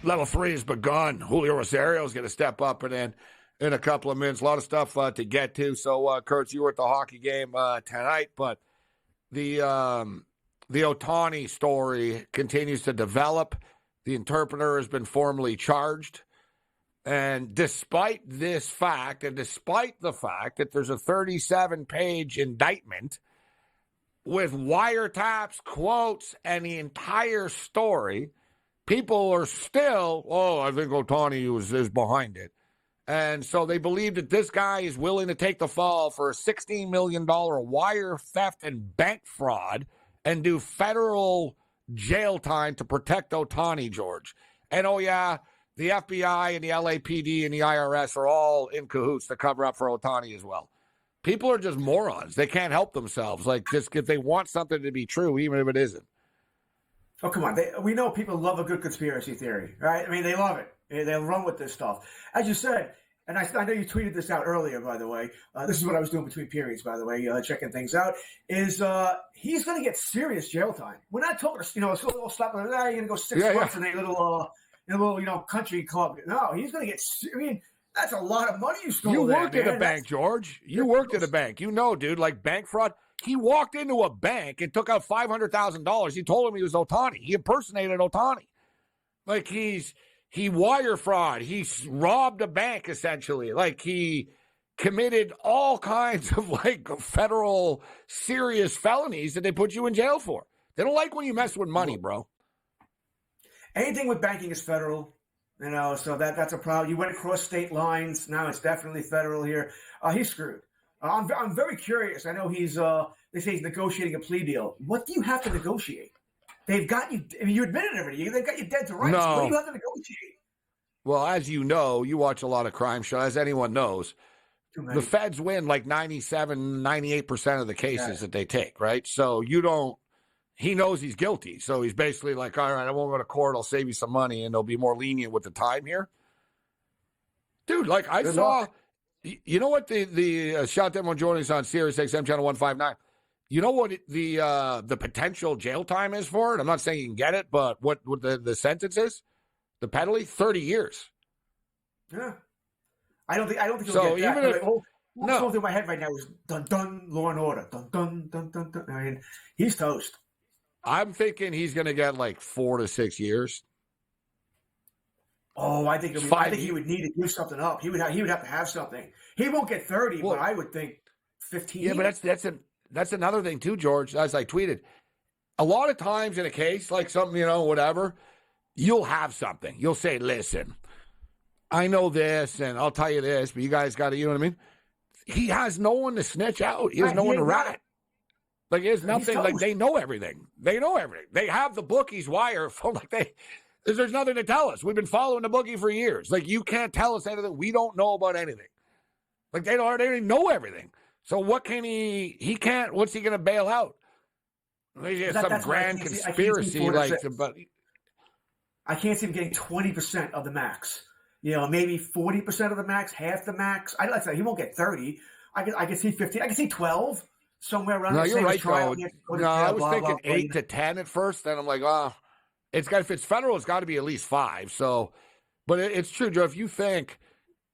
Level 3 has begun. Julio Rosario is going to step up in a couple of minutes. A lot of stuff to get to. So, Kurt, you were at the hockey game tonight, but the Ohtani story continues to develop. The interpreter has been formally charged. And despite this fact, and despite the fact that there's a 37-page indictment with wiretaps, quotes, and the entire story, people are still, I think Ohtani is behind it. And so they believe that this guy is willing to take the fall for a $16 million wire theft and bank fraud and do federal jail time to protect Ohtani, George. And, the FBI and the LAPD and the IRS are all in cahoots to cover up for Ohtani as well. People are just morons. They can't help themselves. Like, just if they want something to be true, even if it isn't. Oh, come on. We know people love a good conspiracy theory, right? I mean, they love it. They'll run with this stuff. As you said, and I know you tweeted this out earlier, by the way. This is what I was doing between periods, by the way, checking things out, is he's going to get serious jail time. We're not talking, a little slap on the you're going to go 6 months in a little, country club. No, he's going to get, that's a lot of money you stole. You worked at a bank, George. You worked at a bank. You know, dude, like bank fraud. He walked into a bank and took out $500,000. He told him he was Ohtani. He impersonated Ohtani. Like he wire fraud. He robbed a bank, essentially. Like he committed all kinds of federal serious felonies that they put you in jail for. They don't like when you mess with money, bro. Anything with banking is federal, so that's a problem. You went across state lines. Now it's definitely federal here. He's screwed. I'm very curious. I know they say he's negotiating a plea deal. What do you have to negotiate? They've got you. I mean, you admitted everything. They've got you dead to rights. No. What do you have to negotiate? Well, as you know, you watch a lot of crime shows. As anyone knows, the feds win like 97, 98% of the cases that they take, right? So he knows he's guilty. So he's basically like, all right, I won't go to court. I'll save you some money, and they'll be more lenient with the time here. Dude, I saw, you know what the shout out to joining us on Sirius XM Channel 159. You know what the potential jail time is for it? I'm not saying you can get it, but what the sentence is? The penalty? 30 years. Yeah. I don't think he'll get that. Even what's going through my head right now is dun dun, Law and Order. Dun dun dun dun dun. I mean, he's toast. I'm thinking he's going to get 4 to 6 years. Oh, I think he would need to do something up. He would have to have something. He won't get 30, but I would think 15. Yeah, but that's another thing too, George. As I tweeted, a lot of times in a case like something, whatever, you'll have something. You'll say, "Listen, I know this, and I'll tell you this, but you guys got to," you know what I mean? He has no one to snitch out. He has no one to rat. There's nothing. They know everything. They know everything. They have the bookies wire phone. There's nothing to tell us. We've been following the bookie for years. You can't tell us anything. We don't know about anything. They already know everything. So what can he can't, what's he going to bail out? Some grand conspiracy. I can't see him getting 20% of the max. Maybe 40% of the max, half the max. I'd say he won't get 30. I can see 15. I can see 12. Somewhere around. No, you're right, though. I was thinking 8 to 10 at first. Then I'm like, if it's federal, it's got to be at least 5. So, but it's true, Joe. If you think,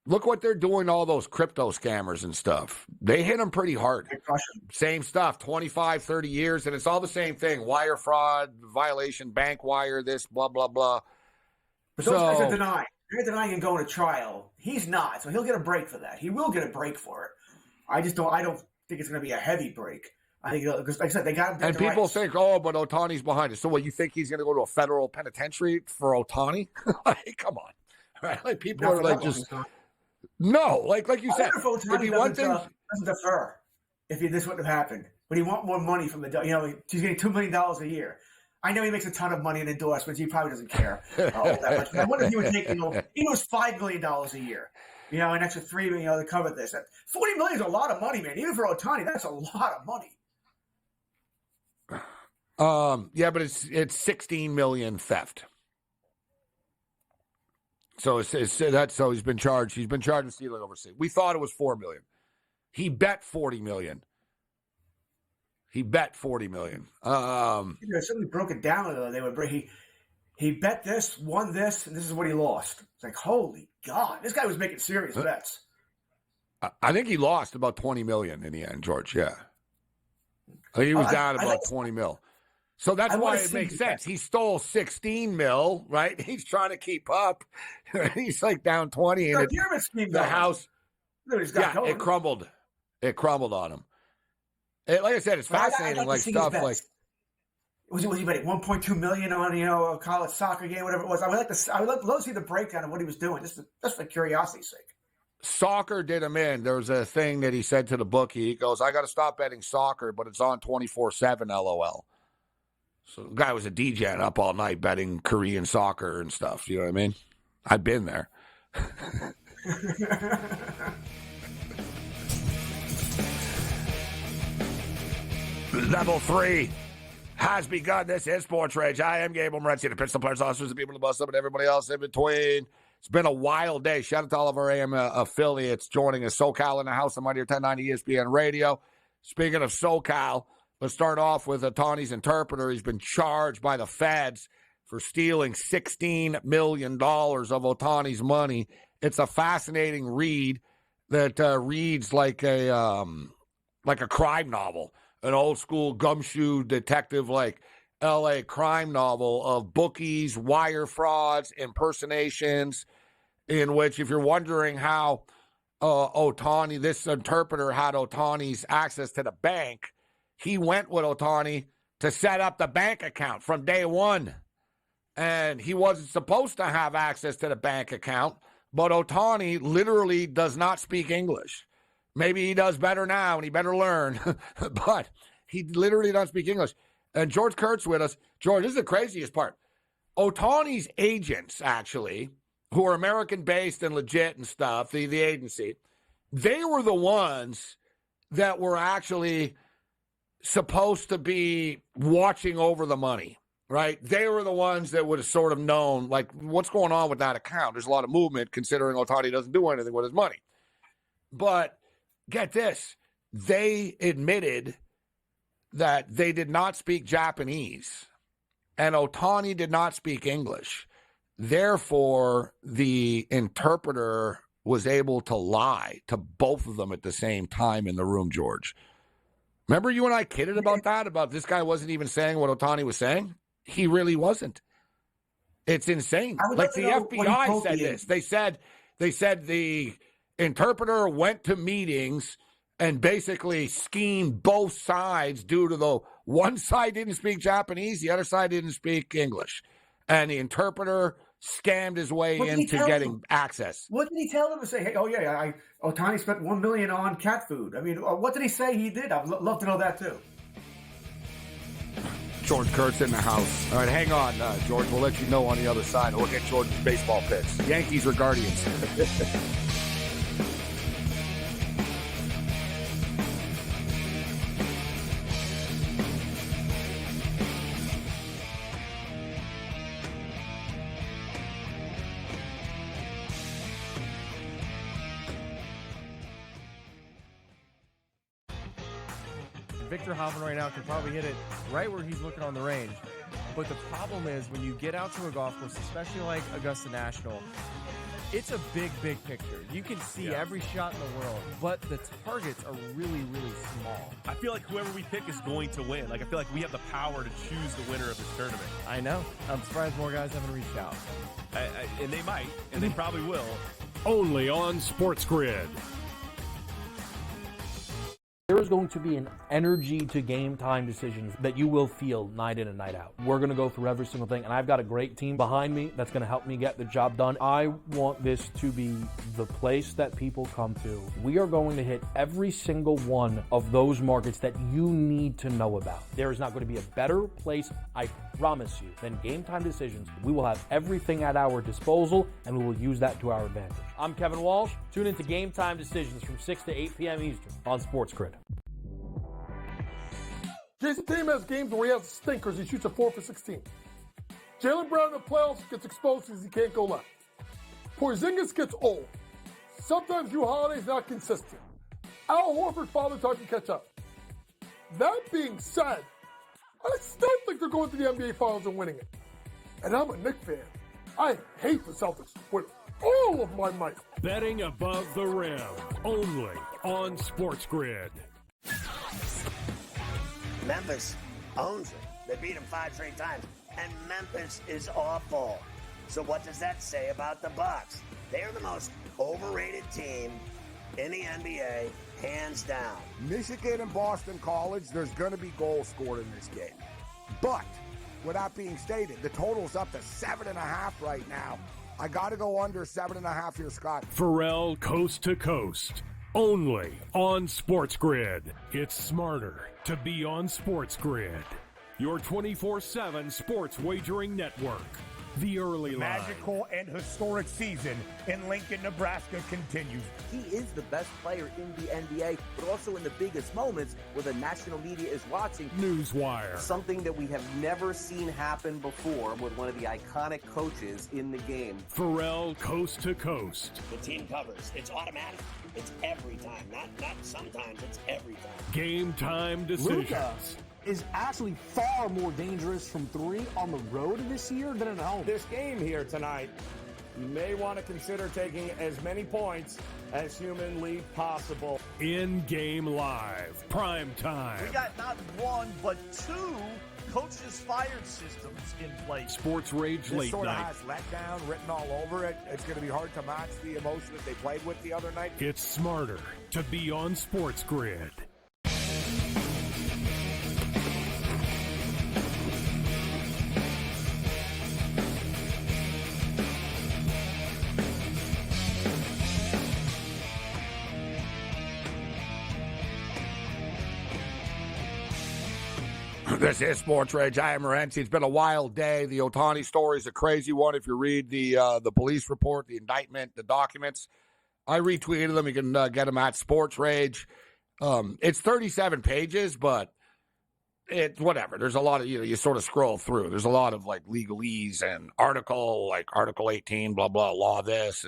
look what they're doing to all those crypto scammers and stuff. They hit them pretty hard. Same stuff, 25, 30 years, and it's all the same thing. Wire fraud, violation, bank wire, this, blah, blah, blah. But those guys are denying. They're denying him going to trial. He's not, so he'll get a break for that. He will get a break for it. I don't think it's going to be a heavy break. I think, because like I said, they got him. And people think, but Ohtani's behind it. So what, you think he's going to go to a federal penitentiary for Ohtani? Come on. Right? People are just, no, like you said, it'd be one thing. Doesn't defer if this wouldn't have happened. But he want more money from he's getting $2 million a year. I know he makes a ton of money in endorsements. He probably doesn't care that much. But I wonder if he would take, he knows $5 million a year. An extra $3 million to cover this. $40 million is a lot of money, man. Even for Ohtani, that's a lot of money. Yeah, but it's $16 million theft. So so he's been charged. He's been charged with stealing overseas. We thought it was $4 million. He bet $40 million. Somebody broke it down though. he bet this, won this, and this is what he lost. It's like, holy God, this guy was making serious bets. I think he lost about $20 million in the end, George. Yeah. I think he was down about 20 mil. So that's why it makes sense. He stole 16 mil, right? He's trying to keep up. He's like down 20. And the house, it crumbled. It crumbled on him. Like I said, it's fascinating. Like stuff like. Was he betting 1.2 million on a college soccer game, whatever it was? I would love to see the breakdown of what he was doing, just for curiosity's sake. Soccer did him in. There was a thing that he said to the bookie. He goes, "I got to stop betting soccer, but it's on 24/7." LOL. So the guy was a DJ up all night betting Korean soccer and stuff. You know what I mean? I've been there. Level 3 has begun. This is SportsRage. I am Gabriel Morency, the Pistol Players, officers, the people in the bus, and everybody else in between. It's been a wild day. Shout out to all of our AM affiliates joining us. SoCal in the house. I'm right here, 1090 ESPN Radio. Speaking of SoCal, let's start off with Ohtani's interpreter. He's been charged by the feds for stealing $16 million of Ohtani's money. It's a fascinating read that reads like a crime novel, an old school gumshoe detective like L.A. crime novel of bookies, wire frauds, impersonations, in which, if you're wondering how Ohtani, this interpreter had Ohtani's access to the bank, he went with Ohtani to set up the bank account from day one. And he wasn't supposed to have access to the bank account, but Ohtani literally does not speak English. Maybe he does better now, and he better learn, but he literally doesn't speak English. And George Kurtz with us. George, this is the craziest part. Ohtani's agents, actually, who are American-based and legit and stuff, the agency, they were the ones that were actually supposed to be watching over the money, right? They were the ones that would have sort of known, like, what's going on with that account. There's a lot of movement considering Ohtani doesn't do anything with his money. But get this, they admitted that they did not speak Japanese and Ohtani did not speak English. Therefore, the interpreter was able to lie to both of them at the same time in the room, George. Remember you and I kidded about that, about this guy wasn't even saying what Ohtani was saying? He really wasn't. It's insane. Like the FBI said this. They said the interpreter went to meetings and basically schemed both sides due to the one side didn't speak Japanese, the other side didn't speak English. And the interpreter scammed his way into getting access. What did he tell them to say? Hey, Ohtani spent $1 million on cat food. I mean, what did he say he did? I'd love to know that too. George Kurtz in the house. All right, hang on, George. We'll let you know on the other side. We'll get George's baseball picks. Yankees or Guardians? Victor Hovland right now can probably hit it right where he's looking on the range. But the problem is when you get out to a golf course, especially like Augusta National, it's a big, big picture. You can see every shot in the world, but the targets are really, really small. I feel like whoever we pick is going to win. Like, I feel like we have the power to choose the winner of this tournament. I know. I'm surprised more guys haven't reached out. And they might, and they probably will. Only on SportsGrid. There is going to be an energy to game time decisions that you will feel night in and night out. We're going to go through every single thing, and I've got a great team behind me that's going to help me get the job done. I want this to be the place that people come to. We are going to hit every single one of those markets that you need to know about. There is not going to be a better place, I promise you, than Game Time Decisions. We will have everything at our disposal, and we will use that to our advantage. I'm Kevin Walsh. Tune into Game Time Decisions from 6 to 8 p.m. Eastern on SportsGrid. Jason Tatum has games where he has stinkers. He shoots a 4 for 16. Jaylen Brown in the playoffs gets exposed because he can't go left. Porzingis gets old. Sometimes Drew Holiday's not consistent. Al Horford father time to catch up. That being said, I still think they're going to the NBA Finals and winning it. And I'm a Knicks fan. I hate the Celtics with all of my might. Betting above the rim, only on SportsGrid. Memphis owns it. They beat them 5 straight times. And Memphis is awful. So what does that say about the Bucks? They're the most overrated team in the NBA, hands down. Michigan and Boston College, there's going to be goals scored in this game. But, with that being stated, the total's up to 7.5 right now. I got to go under 7.5 here, Scott. Pharrell Coast to Coast, only on SportsGrid. It's smarter to be on SportsGrid. Your 24/7 sports wagering network. The early line. Magical and historic season in Lincoln, Nebraska continues. He is the best player in the NBA, but also in the biggest moments where the national media is watching. Newswire. Something that we have never seen happen before with one of the iconic coaches in the game. Pharrell Coast to Coast. The team covers. It's automatic. It's every time. Not sometimes. It's every time. Game time decisions. Luka is actually far more dangerous from 3 on the road this year than at home. This game here tonight, you may want to consider taking as many points as humanly possible. In-game live. Prime time. We got not 1, but 2 coaches fired systems in place. SportsRage late sort night. Of has letdown written all over it. It's going to be hard to match the emotion that they played with the other night. It's smarter to be on SportsGrid. This is SportsRage. I am Morency. It's been a wild day. The Ohtani story is a crazy one. If you read the police report, the indictment, the documents, I retweeted them. You can get them at SportsRage. It's 37 pages, but it's whatever. There's a lot of, you sort of scroll through. There's a lot of like legalese and Article 18, blah, blah, law this.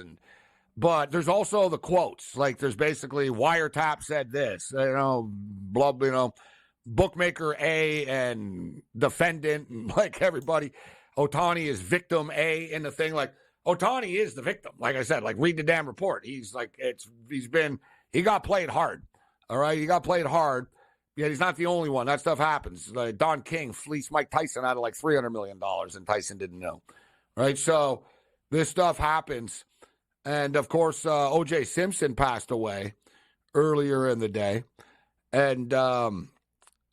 But there's also the quotes. Like there's basically wiretap said this, blah, bookmaker A and defendant and like everybody. Ohtani is victim A in the thing. Like Ohtani is the victim. Like I said, like read the damn report. He's like, he got played hard. All right. He got played hard. Yeah. He's not the only one. That stuff happens. Like Don King fleeced Mike Tyson out of like $300 million and Tyson didn't know. Right. So this stuff happens. And of course, O.J. Simpson passed away earlier in the day. And,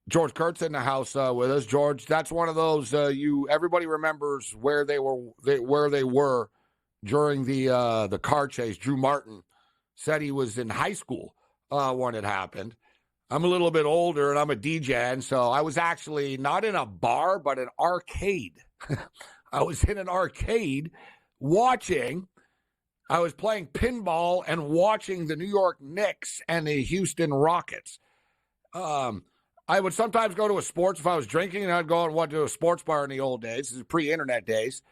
George Kurt's in the house with us. George, that's one of those everybody remembers where they were during the car chase. Drew Martin said he was in high school when it happened. I'm a little bit older and I'm a DJ, and so I was actually not in a bar but an arcade. I was in an arcade watching. I was playing pinball and watching the New York Knicks and the Houston Rockets. I would sometimes go to a sports if I was drinking, and I'd go and want to a sports bar in the old days. This is pre-internet days.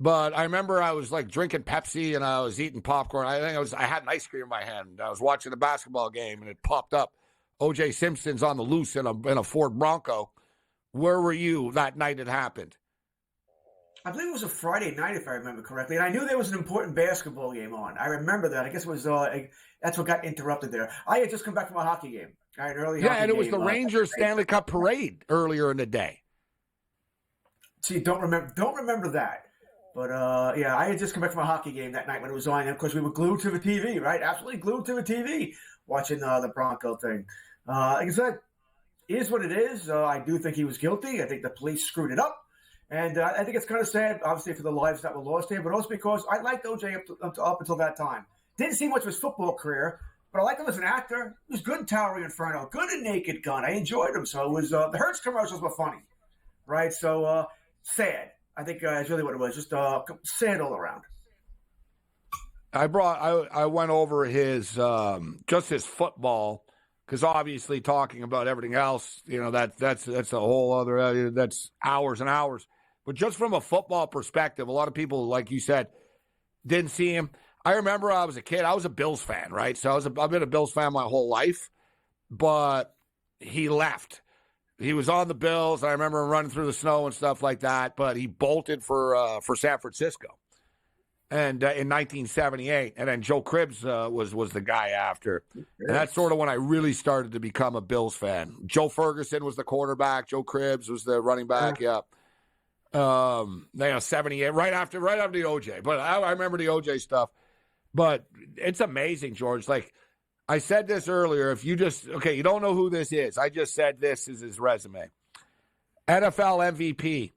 But I remember I was like drinking Pepsi and I was eating popcorn. I had an ice cream in my hand. I was watching a basketball game and it popped up. O.J. Simpson's on the loose in a Ford Bronco. Where were you that night it happened? I believe it was a Friday night, if I remember correctly. And I knew there was an important basketball game on. I remember that. I guess it was that's what got interrupted there. I had just come back from a hockey game. And it was the Rangers Stanley Cup parade earlier in the day. See, don't remember that. But, I had just come back from a hockey game that night when it was on. And, of course, we were glued to the TV, right? Absolutely glued to the TV watching the Bronco thing. Like I said, it is what it is. I do think he was guilty. I think the police screwed it up. And I think it's kind of sad, obviously, for the lives that were lost here, but also because I liked O.J. up until that time. Didn't see much of his football career, but I liked him as an actor. He was good in Towering Inferno, good in Naked Gun. I enjoyed him. So it was the Hertz commercials were funny, right? So sad. I think is really what it was. Just sad all around. I went over his just his football because obviously talking about everything else, that's a whole other that's hours and hours. But just from a football perspective, a lot of people, like you said, didn't see him. I remember I was a kid. I was a Bills fan, right? So I've been a Bills fan my whole life. But he left. He was on the Bills. I remember him running through the snow and stuff like that, but he bolted for San Francisco. And in 1978, and then Joe Cribbs was the guy after. And that's sort of when I really started to become a Bills fan. Joe Ferguson was the quarterback. Joe Cribbs was the running back. Yeah. 78, right after the OJ. But I remember the OJ stuff. But it's amazing, George. Like I said this earlier, if you you don't know who this is. I just said this is his resume. NFL MVP.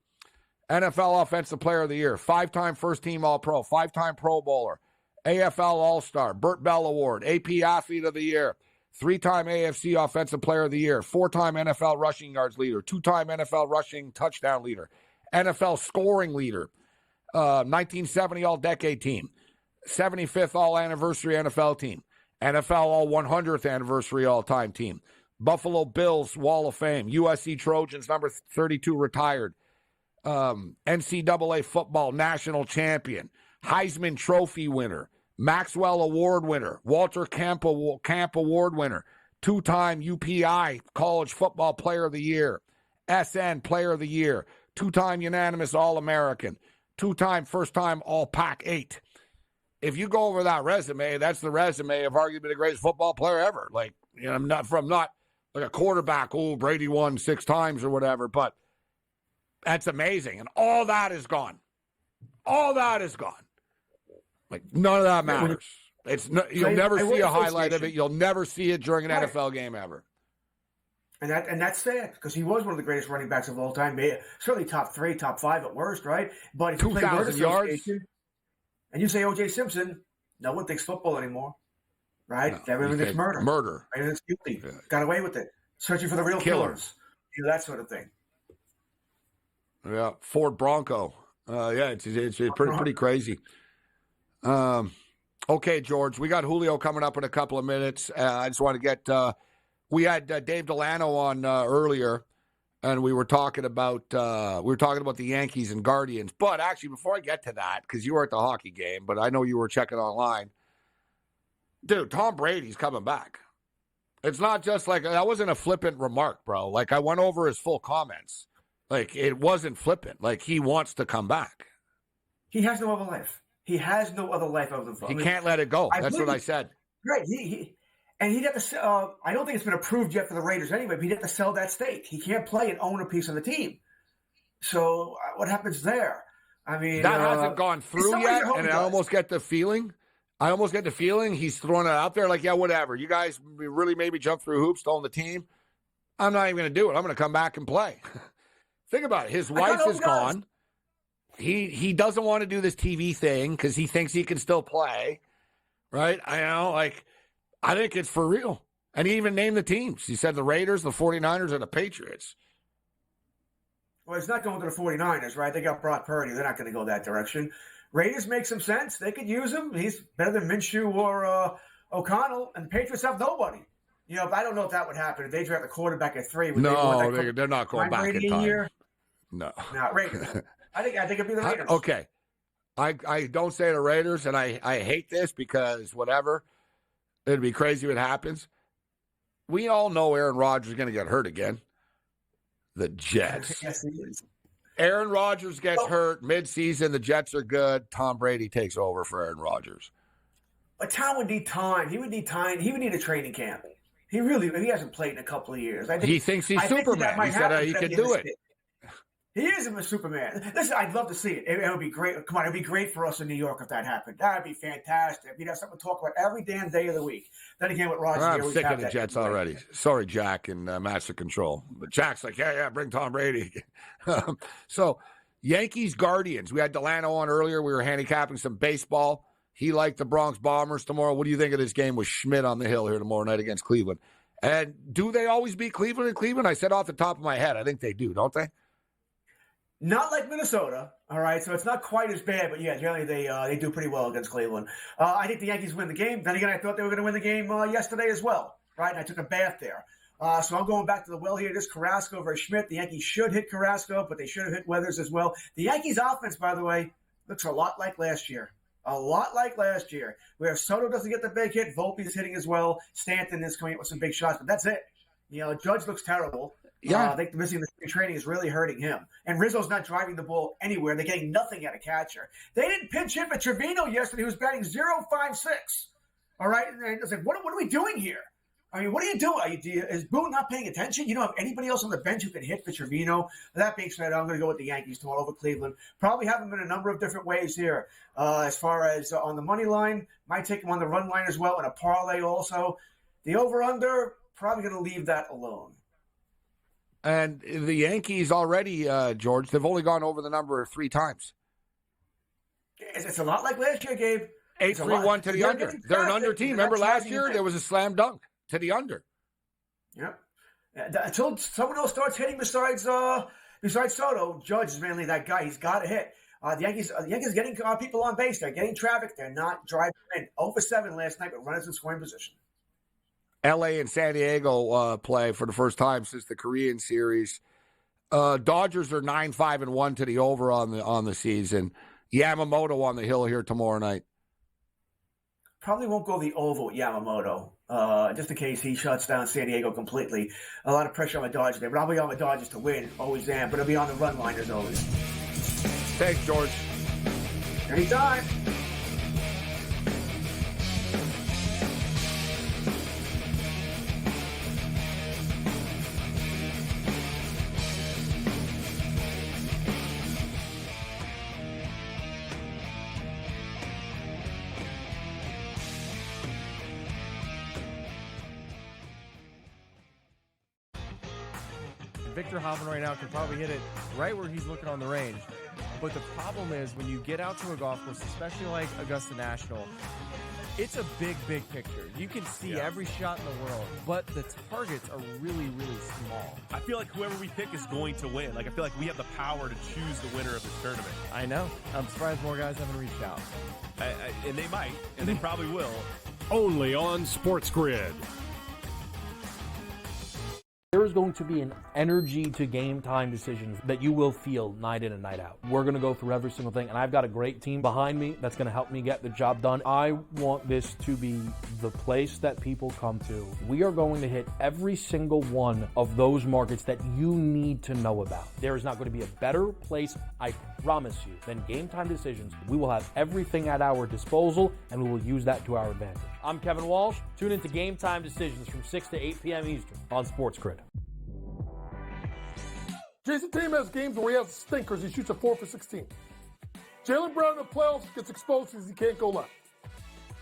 NFL Offensive Player of the Year, 5-time first-team All-Pro, 5-time Pro Bowler, AFL All-Star, Burt Bell Award, AP Athlete of the Year, 3-time AFC Offensive Player of the Year, 4-time NFL Rushing Yards Leader, 2-time NFL Rushing Touchdown Leader, NFL Scoring Leader, 1970 All-Decade Team, 75th All-Anniversary NFL Team, NFL All-100th Anniversary All-Time Team, Buffalo Bills Wall of Fame, USC Trojans number 32 retired, NCAA football national champion, Heisman Trophy winner, Maxwell Award winner, Walter Camp Award winner, 2-time UPI College Football Player of the Year, SN Player of the Year, 2-time unanimous All-American, 2-time first-time All-Pac-8. If you go over that resume, that's the resume of arguably the greatest football player ever. Like, I'm not like a quarterback, Brady won 6 times or whatever, but that's amazing. And all that is gone. All that is gone. Like, none of that matters. You'll never see a highlight of it. You'll never see it during an NFL game ever. And that's sad because he was one of the greatest running backs of all time. Certainly top 3, top 5 at worst, right? But if you play 2,000 yards. And you say O.J. Simpson, no one thinks football anymore, right? No, everyone thinks murder. Murder. Everyone's guilty. Yeah. Got away with it. Searching for the real killers. That sort of thing. Yeah, Ford Bronco. It's pretty crazy. Okay, George, we got Julio coming up in a couple of minutes. I just want to get we had Dave Delano on earlier, and we were talking about the Yankees and Guardians. But actually, before I get to that, because you were at the hockey game, but I know you were checking online, dude. Tom Brady's coming back. It's not just like that wasn't a flippant remark, bro. Like I went over his full comments. Like, it wasn't flippant. Like, he wants to come back. He has no other life. He has no other life other than football. He can't let it go. That's what I said. Right. And he'd have to I don't think it's been approved yet for the Raiders anyway, but he'd have to sell that stake. He can't play and own a piece of the team. So what happens there? I mean, that hasn't gone through yet, and I almost get the feeling he's throwing it out there like, yeah, whatever. You guys really maybe jump through hoops to own the team. I'm not even going to do it. I'm going to come back and play. Think about it. His wife is gone. He doesn't want to do this TV thing because he thinks he can still play, right? I think it's for real. And he even named the teams. He said the Raiders, the 49ers, and the Patriots. Well, he's not going to the 49ers, right? They got Brock Purdy. They're not going to go that direction. Raiders make some sense. They could use him. He's better than Minshew or O'Connell. And the Patriots have nobody. But I don't know if that would happen. If they draft a quarterback at 3. No, they're not going back in time. Year? No. Not Raiders. I think it'd be the Raiders. Okay. I don't say the Raiders, and I hate this because whatever. It'd be crazy if it happens. We all know Aaron Rodgers is going to get hurt again. The Jets. Yes, he is. Aaron Rodgers gets hurt midseason. The Jets are good. Tom Brady takes over for Aaron Rodgers. But Tom would need time. He would need time. He would need a training camp. He hasn't played in a couple of years. He thinks he's Superman. He said he can do it. He is a Superman. Listen, I'd love to see it. It would be great. Come on, it would be great for us in New York if that happened. That would be fantastic. We'd have something to talk about every damn day of the week. Then again, with Rodgers, I'm sick of the Jets already. Sorry, Jack and Master Control. But Jack's like, yeah, bring Tom Brady. So, Yankees Guardians. We had Delano on earlier. We were handicapping some baseball. He liked the Bronx Bombers tomorrow. What do you think of this game with Schmidt on the hill here tomorrow night against Cleveland? And do they always beat Cleveland in Cleveland? I said off the top of my head, I think they do, don't they? Not like Minnesota, all right? So it's not quite as bad, but yeah, generally they do pretty well against Cleveland. I think the Yankees win the game. Then again, I thought they were going to win the game yesterday as well, right? And I took a bath there. So I'm going back to the well here. This Carrasco versus Schmidt. The Yankees should hit Carrasco, but they should have hit Weathers as well. The Yankees offense, by the way, looks a lot like last year. A lot like last year. Where Soto doesn't get the big hit, Volpe's hitting as well. Stanton is coming up with some big shots, but that's it. Judge looks terrible. Yeah. I think missing the spring training is really hurting him. And Rizzo's not driving the ball anywhere. They're getting nothing out of catcher. They didn't pinch hit for Trevino yesterday, who was batting 0.56. All right? And I was like, what are we doing here? I mean, what are you doing? Is Boone not paying attention? You don't have anybody else on the bench who can hit for Trevino. That being said, I'm going to go with the Yankees tomorrow over Cleveland. Probably have them in a number of different ways here. As far as on the money line, might take them on the run line as well, and a parlay also. The over-under, probably going to leave that alone. And the Yankees already, George, they've only gone over the number 3 times. It's a lot like last year, Gabe. 8-3-1 to the under. They're an under team. Remember last year, there was a slam dunk to the under. Yep. Until someone else starts hitting besides Soto, Judge is mainly that guy. He's got to hit. The Yankees are getting people on base. They're getting traffic. They're not driving in. 0-7 last night with runners in scoring position. L.A. and San Diego play for the first time since the Korean series. Dodgers are 9-5-1 to the over on the season. Yamamoto on the hill here tomorrow night. Probably won't go the over with Yamamoto, just in case he shuts down San Diego completely. A lot of pressure on the Dodgers there, but I'll be on the Dodgers to win, always am, but I'll be on the run line as always. Thanks, George. Anytime. Victor Hovland right now can probably hit it right where he's looking on the range. But the problem is when you get out to a golf course, especially like Augusta National, it's a big, big picture. You can see every shot in the world, but the targets are really, really small. I feel like whoever we pick is going to win. Like, I feel like we have the power to choose the winner of this tournament. I know. I'm surprised more guys haven't reached out. And they might, and they probably will. Only on SportsGrid. There is going to be an energy to game time decisions that you will feel night in and night out. We're going to go through every single thing, and I've got a great team behind me that's going to help me get the job done. I want this to be the place that people come to. We are going to hit every single one of those markets that you need to know about. There is not going to be a better place, I promise you, than Game Time Decisions. We will have everything at our disposal, and we will use that to our advantage. I'm Kevin Walsh. Tune into Game Time Decisions from 6 to 8 p.m. Eastern on SportsGrid. Jason Tatum has games where he has stinkers. He shoots a 4 for 16. Jaylen Brown in the playoffs gets exposed because he can't go left.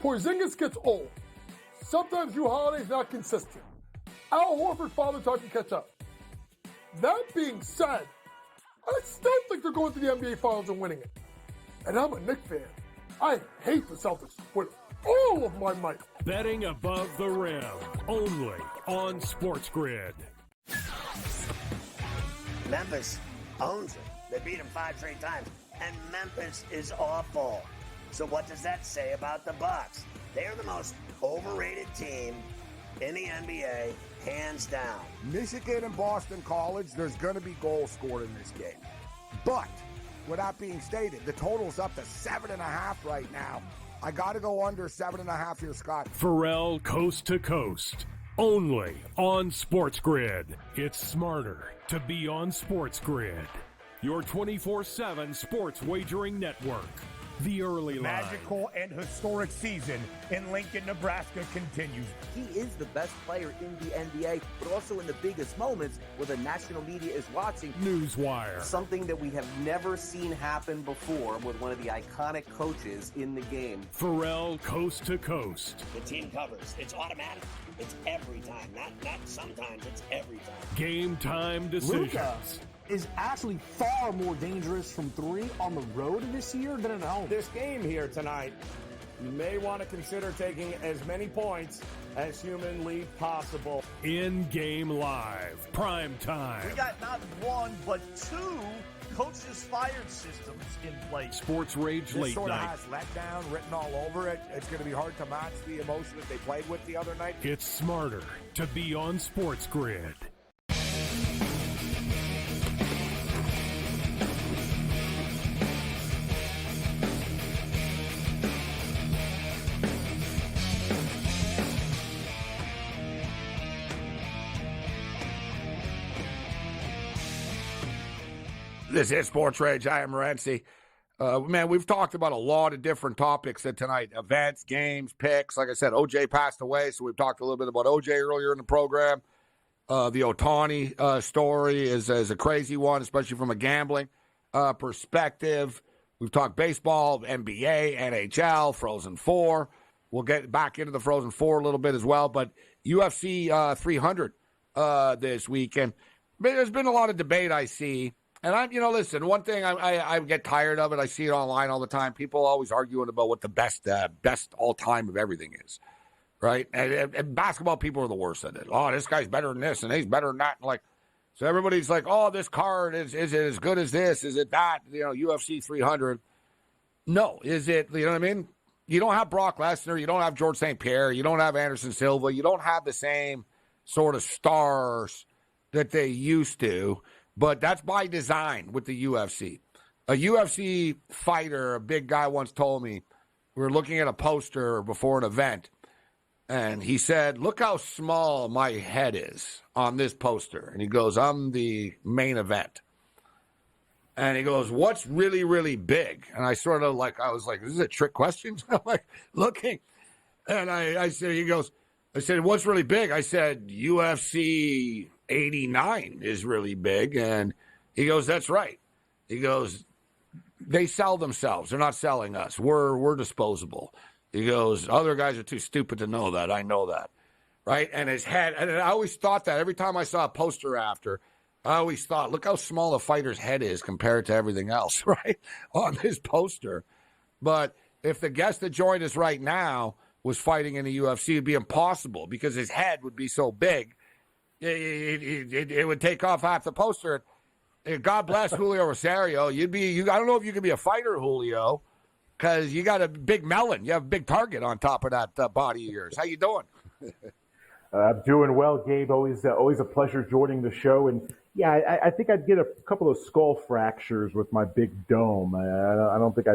Porzingis gets old. Sometimes Drew Holiday's not consistent. Al Horford father time to catch up. That being said, I still think they're going to the NBA Finals and winning it. And I'm a Knicks fan. I hate the Celtics with all of my might. Betting above the rim, only on SportsGrid. Memphis owns it. They beat them 5 straight times. And Memphis is awful. So what does that say about the Bucks? They're the most overrated team in the NBA, hands down. Michigan and Boston College, there's going to be goals scored in this game. But, with that being stated, the total's up to 7.5 right now. I got to go under 7.5 here, Scott. Pharrell Coast to Coast, only on SportsGrid. It's smarter to be on SportsGrid. Your 24/7 sports wagering network. The early line. Magical and historic season in Lincoln, Nebraska continues. He is the best player in the NBA, but also in the biggest moments where the national media is watching. Newswire. Something that we have never seen happen before with one of the iconic coaches in the game. Pharrell Coast to Coast. The team covers. It's automatic. It's every time. Not sometimes. It's every time. Game time decisions. Luka is actually far more dangerous from 3 on the road this year than at home. This game here tonight, you may want to consider taking as many points as humanly possible. In-game live, prime time. We got not 1, but 2 coaches fired systems in place. SportsRage This late sort of night. has letdown written all over it. It's going to be hard to match the emotion that they played with the other night. It's smarter to be on SportsGrid. This is Sports Rage. I am Morency. Man, we've talked about a lot of different topics tonight. Events, games, picks. Like I said, OJ passed away, so we've talked a little bit about OJ earlier in the program. The Ohtani story is a crazy one, especially from a gambling perspective. We've talked baseball, NBA, NHL, Frozen 4. We'll get back into the Frozen 4 a little bit as well. But UFC 300 this weekend. There's been a lot of debate I see. And listen, one thing I get tired of it. I see it online all the time. People always arguing about what the best all time of everything is, right? And basketball people are the worst at it. Oh, this guy's better than this, and he's better than that. So everybody's like, oh, this card is it as good as this? Is it that? UFC 300. No, is it? You know what I mean? You don't have Brock Lesnar. You don't have George St. Pierre. You don't have Anderson Silva. You don't have the same sort of stars that they used to. But that's by design with the UFC. A UFC fighter, a big guy once told me, we were looking at a poster before an event, and he said, look how small my head is on this poster. And he goes, I'm the main event. And he goes, what's really, really big? And I sort of I was like, this is a trick question? I'm like, looking. And I said, I said, what's really big? I said, UFC 89 is really big. And he goes, that's right. He goes, they sell themselves. They're not selling us. We're disposable. He goes, other guys are too stupid to know that. I know that. Right? And his head, and I always thought that every time I saw a poster after, I always thought, look how small a fighter's head is compared to everything else, right? On this poster. But if the guest that joined us right now was fighting in the UFC, it'd be impossible because his head would be so big. It would take off half the poster. God bless Julio Rosario. I don't know if you could be a fighter, Julio, because you got a big melon. You have a big target on top of that body of yours. How you doing? I'm doing well, Gabe. Always a pleasure joining the show. And yeah, I think I'd get a couple of skull fractures with my big dome. I don't think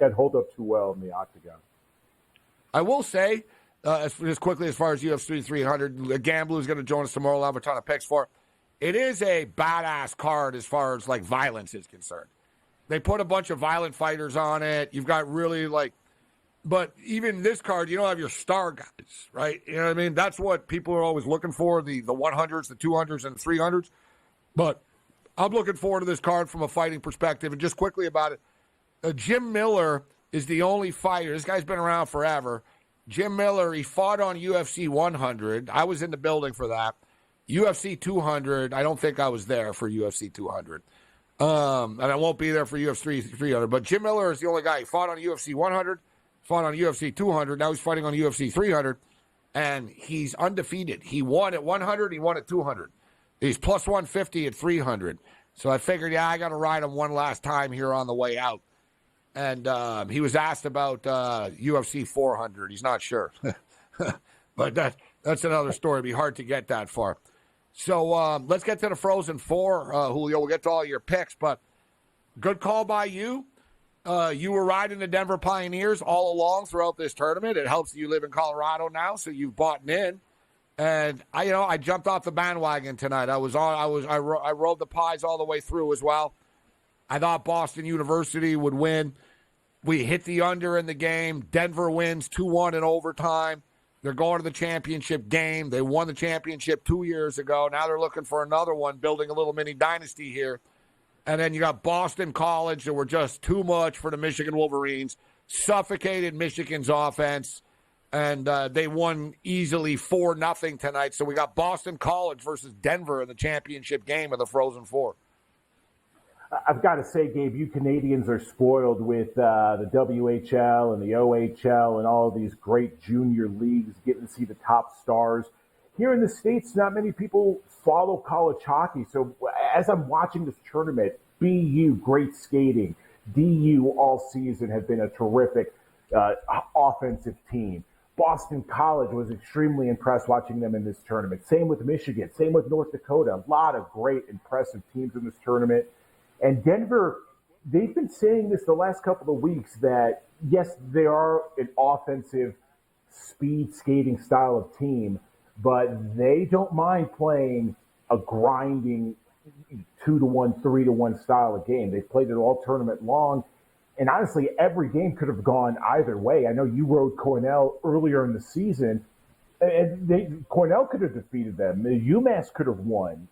I'd hold up too well in the octagon. I will say, as quickly as far as UFC 300, Gambler is going to join us tomorrow. We'll have a ton of picks for it. It is a badass card as far as violence is concerned. They put a bunch of violent fighters on it. You've got really but even this card, you don't have your star guys, right? You know what I mean? That's what people are always looking for, the 100s, the 200s, and the 300s. But I'm looking forward to this card from a fighting perspective. And just quickly about it, Jim Miller is the only fighter. This guy's been around forever. Jim Miller, he fought on UFC 100. I was in the building for that. UFC 200, I don't think I was there for UFC 200. And I won't be there for UFC 300. But Jim Miller is the only guy. He fought on UFC 100, fought on UFC 200. Now he's fighting on UFC 300. And he's undefeated. He won at 100. He won at 200. He's plus 150 at 300. So I figured, I got to ride him one last time here on the way out. And he was asked about UFC 400. He's not sure. But that's another story. It'd be hard to get that far. So let's get to the Frozen 4, Julio. We'll get to all your picks. But good call by you. You were riding the Denver Pioneers all along throughout this tournament. It helps that you live in Colorado now, so you've bought in. And I jumped off the bandwagon tonight. I rode the Pies all the way through as well. I thought Boston University would win. We hit the under in the game. Denver wins 2-1 in overtime. They're going to the championship game. They won the championship 2 years ago. Now they're looking for another one, building a little mini dynasty here. And then you got Boston College that were just too much for the Michigan Wolverines. Suffocated Michigan's offense. And they won easily 4-0 tonight. So we got Boston College versus Denver in the championship game of the Frozen Four. I've got to say, Gabe, you Canadians are spoiled with the WHL and the OHL and all of these great junior leagues, getting to see the top stars. Here in the States, not many people follow college hockey. So as I'm watching this tournament, BU, great skating. DU all season have been a terrific offensive team. Boston College was extremely impressed watching them in this tournament. Same with Michigan, same with North Dakota. A lot of great, impressive teams in this tournament. And Denver, they've been saying this the last couple of weeks that, yes, they are an offensive speed skating style of team, but they don't mind playing a grinding 2-1, 3-1 style of game. They played it all tournament long. And honestly, every game could have gone either way. I know you rode Cornell earlier in the season, and Cornell could have defeated them. UMass could have won.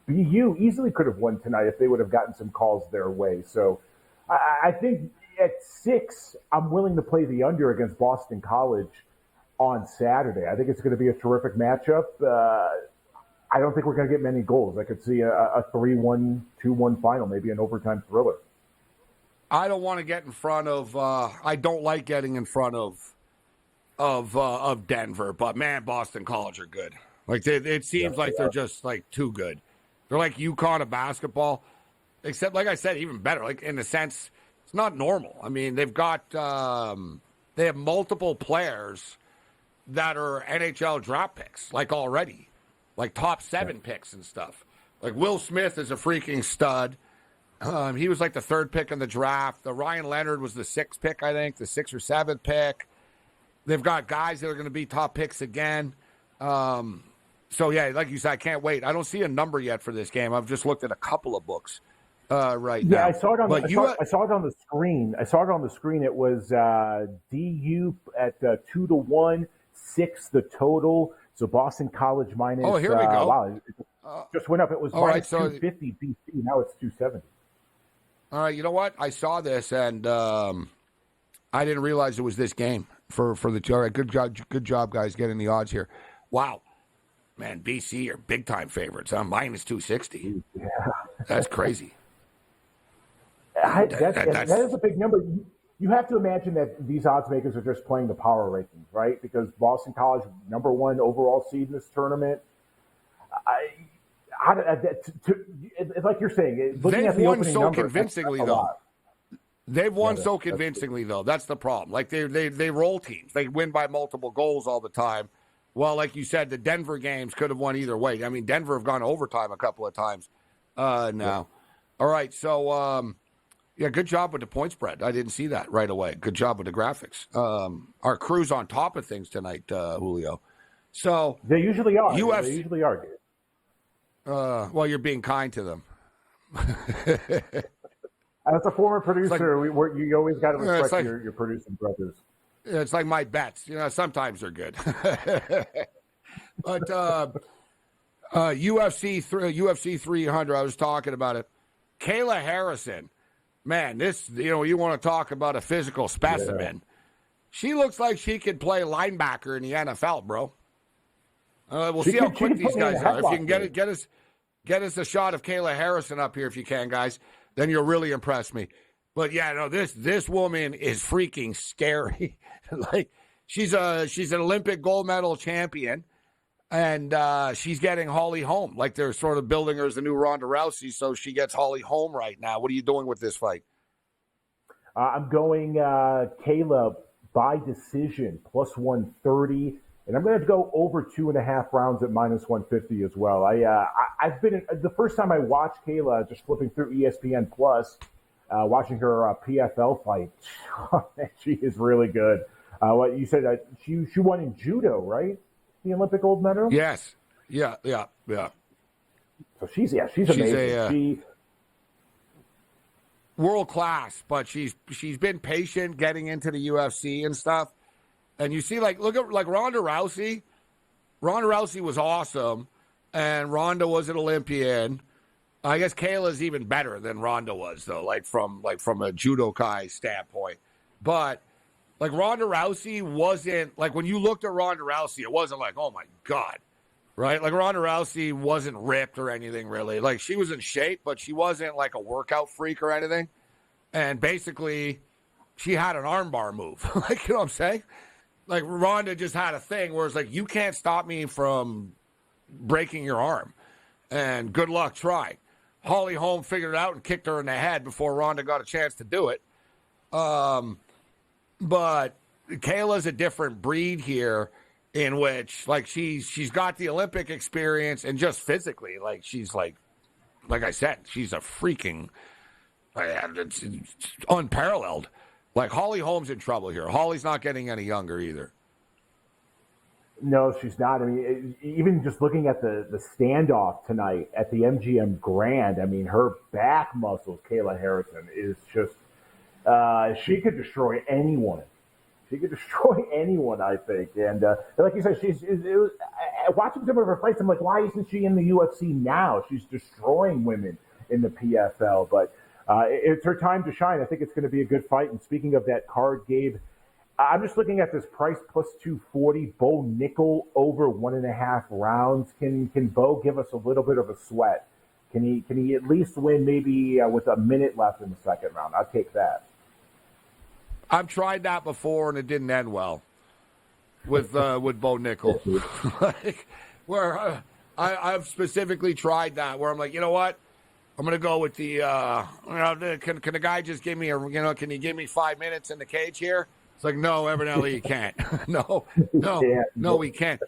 BU easily could have won tonight if they would have gotten some calls their way. So I think at 6, I'm willing to play the under against Boston College on Saturday. I think it's going to be a terrific matchup. I don't think we're going to get many goals. I could see a 3-1, 2-1 final, maybe an overtime thriller. I don't want to get in front of. I don't like getting in front of Denver, but man, Boston College are good. Like it seems like they're just like too good. They're like UConn of basketball, except like I said, even better. Like in the sense, it's not normal. I mean, they've got they have multiple players that are NHL draft picks, like already, like top 7 picks and stuff. Like Will Smith is a freaking stud. He was like the 3rd pick in the draft. The Ryan Leonard was the 6th pick, I think, the 6th or 7th pick. They've got guys that are going to be top picks again. So, yeah, like you said, I can't wait. I don't see a number yet for this game. I've just looked at a couple of books right now. Yeah, I saw it on I saw it on the screen. I saw it on the screen. It was DU at 2-1, 6 the total. So Boston College minus. Oh, here we go. Wow, it just went up. It was minus 250 BC. Now it's 270. All right, you know what? I saw this, and I didn't realize it was this game for the two. All right, good job, guys, getting the odds here. Wow. Man, BC are big-time favorites. I'm minus 260. Yeah. That's crazy. That is a big number. You have to imagine that these odds makers are just playing the power rankings, right? Because Boston College, number 1 overall seed in this tournament. Like you're saying, they've won so convincingly, though. They've won so convincingly, though. That's the problem. Like they roll teams. They win by multiple goals all the time. Well, like you said, the Denver games could have won either way. I mean, Denver have gone overtime a couple of times now. Yeah. All right, so yeah, good job with the point spread. I didn't see that right away. Good job with the graphics. Our crew's on top of things tonight, Julio. So they usually are. They usually are. Well, you're being kind to them. As a former producer, you always got to respect your producing brothers. It's like my bets. You know, sometimes they're good. But UFC 300, I was talking about it. Kayla Harrison, man, this, you want to talk about a physical specimen. Yeah. She looks like she could play linebacker in the NFL, bro. We'll see how quick these guys are. If you can get us a shot of Kayla Harrison up here, if you can, guys, then you'll really impress me. But yeah, no, this woman is freaking scary. Like she's an Olympic gold medal champion, and she's getting Holly Holm. Like they're sort of building her as the new Ronda Rousey, so she gets Holly Holm right now. What are you doing with this fight? I'm going Kayla by decision plus 130. And I'm going to go over 2.5 rounds at minus 150 as well. I've been the first time I watched Kayla, just flipping through ESPN Plus, watching her PFL fight. She is really good. What you said, she won in judo, right? The Olympic gold medal. Yes. Yeah. So she's amazing. World class, but she's been patient getting into the UFC and stuff. And you see, look at Ronda Rousey. Ronda Rousey was awesome, and Ronda was an Olympian. I guess Kayla's even better than Ronda was, though, from a judokai standpoint. But Ronda Rousey wasn't when you looked at Ronda Rousey, it wasn't like, oh my God, right? Like Ronda Rousey wasn't ripped or anything really. Like she was in shape, but she wasn't like a workout freak or anything. And basically, she had an armbar move. You know what I'm saying? Like, Ronda just had a thing where it's like, you can't stop me from breaking your arm. And good luck trying. Holly Holm figured it out and kicked her in the head before Ronda got a chance to do it. But Kayla's a different breed here in which, she's got the Olympic experience and just physically, she's like I said, she's a freaking, it's unparalleled. Holly Holm's in trouble here. Holly's not getting any younger either. No, she's not. I mean, even just looking at the standoff tonight at the MGM Grand, I mean, her back muscles, Kayla Harrison, is just, she could destroy anyone. She could destroy anyone, I think. And like you said, watching some of her fights, I'm like, why isn't she in the UFC now? She's destroying women in the PFL. But it's her time to shine. I think it's going to be a good fight. And speaking of that card, Gabe, I'm just looking at this price plus 240, Bo Nickel over 1.5 rounds. Can Bo give us a little bit of a sweat? Can he at least win maybe with a minute left in the second round? I'll take that. I've tried that before and it didn't end well with Bo Nickel. Like, where I've specifically tried that where I'm like, you know what? I'm going to go with the can the guy just give me can he give me 5 minutes in the cage here? It's like, no, evidently he can't. No, he can't.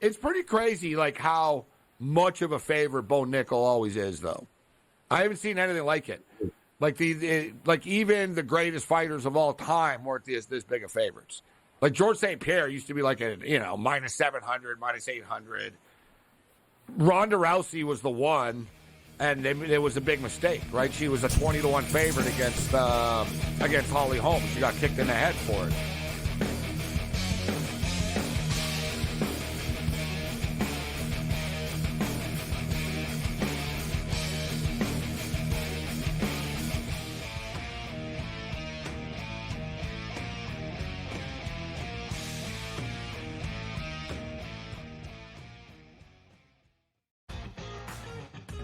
It's pretty crazy, like, how much of a favorite Bo Nickel always is, though. I haven't seen anything like it. Like, even the greatest fighters of all time weren't this big of favorites. Like, George St. Pierre used to be like a, minus 700, minus 800. Ronda Rousey was the one. And it was a big mistake, right? She was a 20-1 favorite against Holly Holm. She got kicked in the head for it.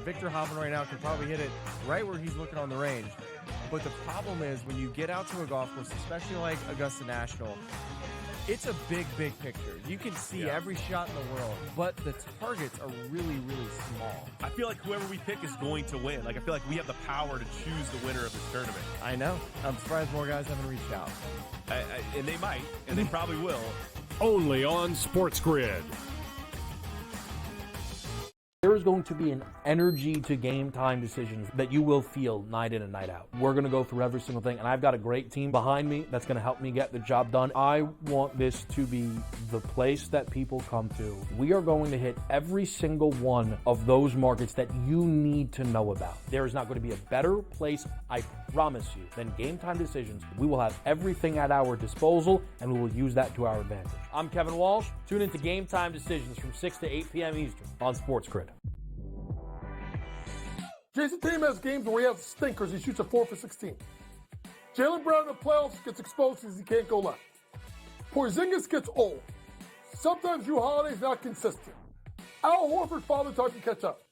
Victor Hovland right now can probably hit it right where he's looking on the range. But the problem is when you get out to a golf course, especially like Augusta National, it's a big, big picture. You can see every shot in the world, but the targets are really, really small. I feel like whoever we pick is going to win. Like, I feel like we have the power to choose the winner of this tournament. I know. I'm surprised more guys haven't reached out. And they might, and they probably will. Only on SportsGrid. There is going to be an energy to game time decisions that you will feel night in and night out. We're going to go through every single thing, and I've got a great team behind me that's going to help me get the job done. I want this to be the place that people come to. We are going to hit every single one of those markets that you need to know about. There is not going to be a better place, I promise you, than Game Time Decisions. We will have everything at our disposal, and we will use that to our advantage. I'm Kevin Walsh. Tune into Game Time Decisions from 6 to 8 p.m. Eastern on SportsGrid. Jason Tatum has games where he has stinkers. He shoots a 4 for 16. Jaylen Brown in the playoffs gets exposed because he can't go left. Porzingis gets old. Sometimes Drew Holiday's not consistent. Al Horford father time can catch up.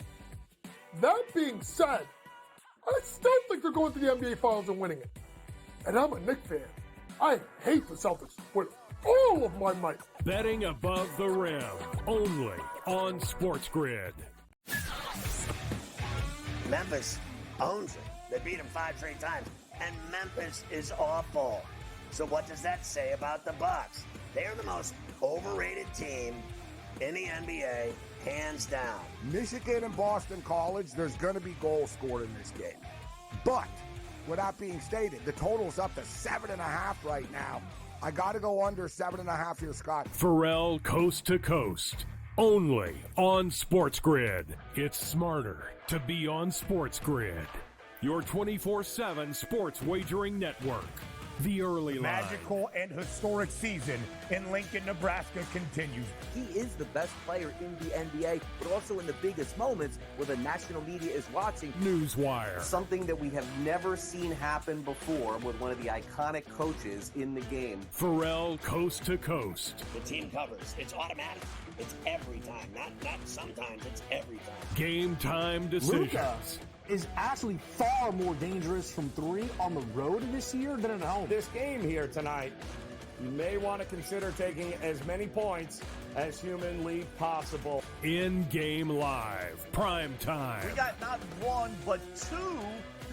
That being said, I still think they're going to the NBA Finals and winning it. And I'm a Knicks fan. I hate the Celtics with all of my might. Betting above the rim, only on SportsGrid. Memphis owns it. They beat them 5 straight times. And Memphis is awful. So what does that say about the Bucks? They're the most overrated team in the NBA, hands down. Michigan and Boston College, there's going to be goals scored in this game. But, with that being stated, the total's up to 7.5 right now. I got to go under 7.5 here, Scott. Pharrell Coast to Coast. Only on SportsGrid. It's smarter to be on SportsGrid. Your 24/7 sports wagering network. The early line. Magical and historic season in Lincoln, Nebraska continues. He is the best player in the NBA, but also in the biggest moments where the national media is watching. Newswire. Something that we have never seen happen before with one of the iconic coaches in the game. Pharrell Coast to Coast. The team covers. It's automatic. It's every time. Not sometimes. It's every time. Game time decisions. Luka is actually far more dangerous from 3 on the road this year than at home. This game here tonight, you may want to consider taking as many points as humanly possible. In-game live. Prime time. We got not 1, but 2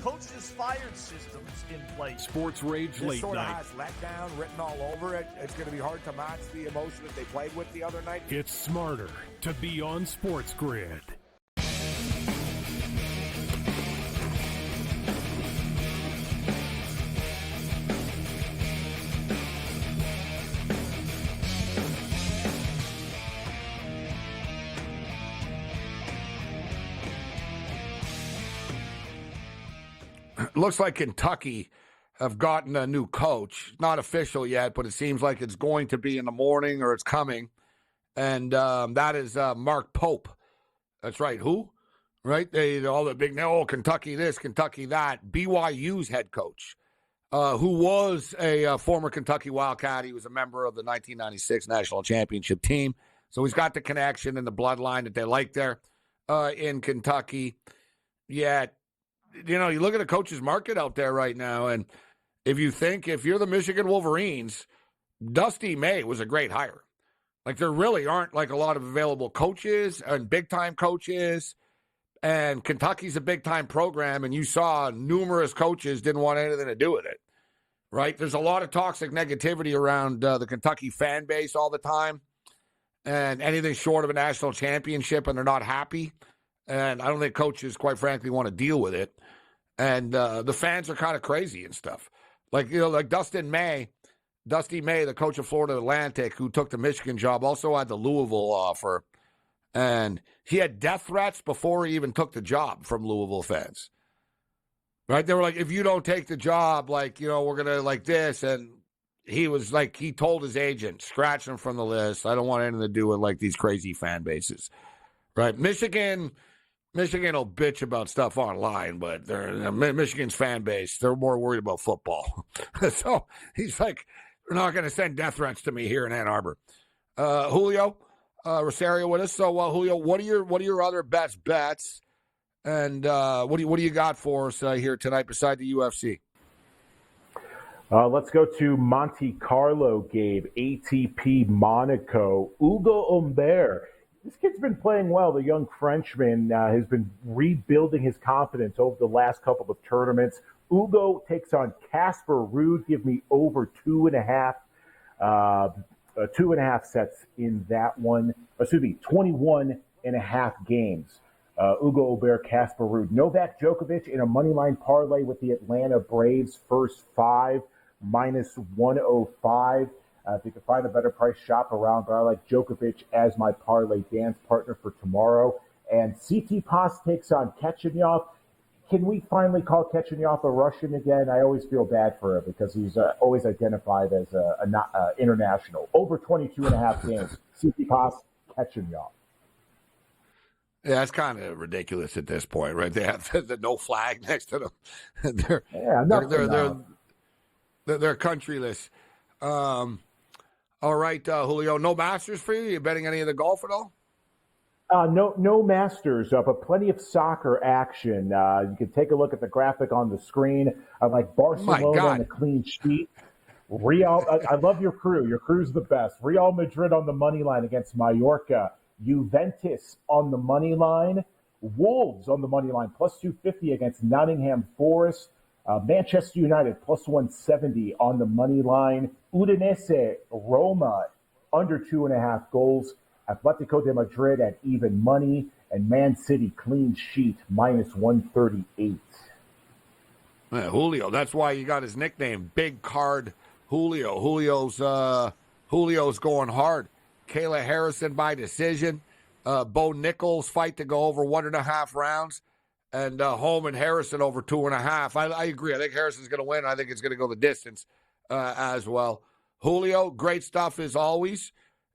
coaches fired systems in place. SportsRage late This sort of night. has letdown written all over it. It's going to be hard to match the emotion that they played with the other night. It's smarter to be on SportsGrid. looks like Kentucky have gotten a new coach. Not official yet, but it seems like it's going to be in the morning or it's coming. And that is Mark Pope. That's right. Who? Right? All the big, Kentucky this, Kentucky that. BYU's head coach, who was a former Kentucky Wildcat. He was a member of the 1996 National Championship team. So he's got the connection and the bloodline that they like there in Kentucky. Yet, you look at the coaches market out there right now, and if you're the Michigan Wolverines, Dusty May was a great hire. Like, there really aren't like a lot of available coaches and big-time coaches, and Kentucky's a big-time program, and you saw numerous coaches didn't want anything to do with it, right? There's a lot of toxic negativity around the Kentucky fan base all the time, and anything short of a national championship, and they're not happy. And I don't think coaches, quite frankly, want to deal with it. And the fans are kind of crazy and stuff. Like, like Dusty May, the coach of Florida Atlantic, who took the Michigan job, also had the Louisville offer. And he had death threats before he even took the job from Louisville fans. Right? They were like, if you don't take the job, we're going to like this. And he was like, he told his agent, scratch him from the list. I don't want anything to do with like these crazy fan bases. Right? Michigan will bitch about stuff online, but Michigan's fan base, they're more worried about football. So he's like, they're not going to send death threats to me here in Ann Arbor. Julio Rosario with us. So, Julio, what are your other best bets, and what do you got for us here tonight beside the UFC? Let's go to Monte Carlo, Gabe. ATP Monaco. Hugo Humbert. This kid's been playing well. The young Frenchman has been rebuilding his confidence over the last couple of tournaments. Hugo takes on Casper Ruud. Give me over 2.5 sets in that one. 21.5 games. Hugo Humbert, Casper Ruud. Novak Djokovic in a moneyline parlay with the Atlanta Braves, first 5, -105. If you can find a better price, shop around. But I like Djokovic as my parlay dance partner for tomorrow. And Tsitsipas takes on Khachanov. Can we finally call Khachanov a Russian again? I always feel bad for him because he's always identified as a international. Over 22.5 games. Tsitsipas, Khachanov. Yeah, that's kind of ridiculous at this point, right? They have the no flag next to them. They're countryless. All right, Julio, no Masters for you? You betting any of the golf at all? No Masters, but plenty of soccer action. You can take a look at the graphic on the screen. I like Barcelona on the clean sheet. Real, I love your crew. Your crew's the best. Real Madrid on the money line against Mallorca. Juventus on the money line. Wolves on the money line, +250 against Nottingham Forest. Manchester United, +170 on the money line. Udinese, Roma, under 2.5 goals. Atletico de Madrid at even money. And Man City, clean sheet, -138. Yeah, Julio, that's why you got his nickname, Big Card Julio. Julio's going hard. Kayla Harrison by decision. Bo Nichols fight to go over 1.5 rounds. And Holman Harrison over 2.5. I agree. I think Harrison's going to win. I think it's going to go the distance as well. Julio, great stuff as always.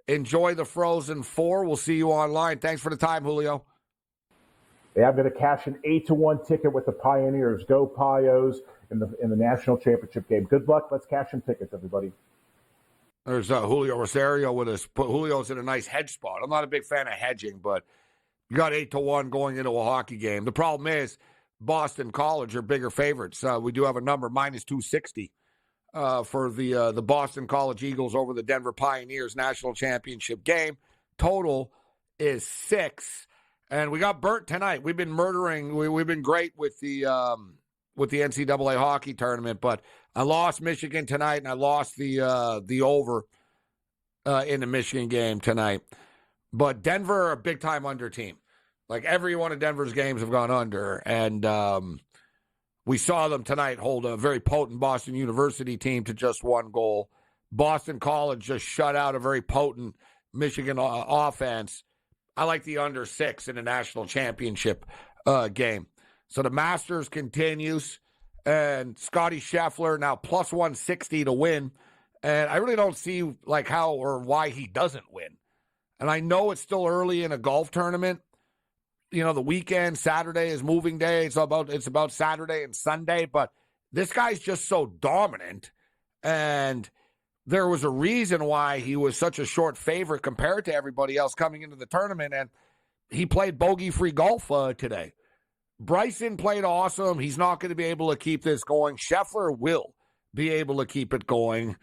Enjoy the Frozen Four. We'll see you online. Thanks for the time, Julio. Yeah, I'm going to cash an 8-1 ticket with the Pioneers. Go Pios in the national championship game. Good luck. Let's cash some tickets, everybody. There's Julio Rosario with us. Julio's in a nice hedge spot. I'm not a big fan of hedging, but you got 8-1 going into a hockey game. The problem is Boston College are bigger favorites. We do have a number, -260, for the Boston College Eagles over the Denver Pioneers national championship game. Total is 6. And we got burnt tonight. We've been murdering. We've been great with the NCAA hockey tournament, but I lost Michigan tonight, and I lost the over in the Michigan game tonight. But Denver are a big-time under team. Like, every one of Denver's games have gone under, and we saw them tonight hold a very potent Boston University team to just 1 goal. Boston College just shut out a very potent Michigan offense. I like the under 6 in the national championship game. So the Masters continues, and Scotty Scheffler now plus 160 to win. And I really don't see like how or why he doesn't win. And I know it's still early in a golf tournament. You know, the weekend, Saturday is moving day. It's about Saturday and Sunday, but this guy's just so dominant. And there was a reason why he was such a short favorite compared to everybody else coming into the tournament. And he played bogey-free golf today. Bryson played awesome. He's not going to be able to keep this going. Scheffler will be able to keep it going.